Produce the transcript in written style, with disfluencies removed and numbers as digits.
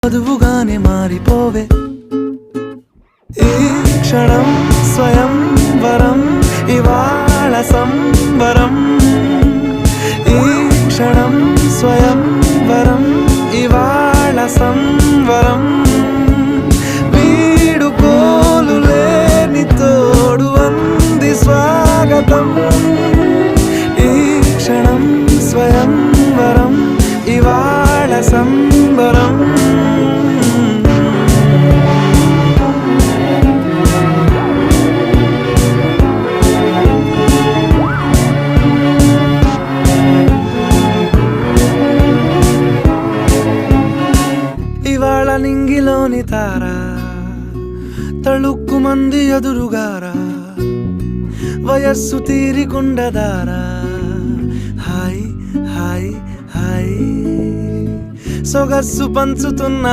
వధువుగానే మారిపోవే ఈ క్షణం స్వయం వరం ఇవాళ సంబరం ఈ క్షణం స్వయం వరం ఇవాళ సంవరం వీడుకోలు లేని తోడు అంది స్వాగతం ఈ క్షణం స్వయం వరం ఇవాళ సంబరం ఇవాళ నింగిలోని తారా తళుక్కు మంది ఎదురుగారా వయస్సు తీరికుండదారా హాయ్ హాయ్ హాయ్ సొగస్సు పంచుతున్న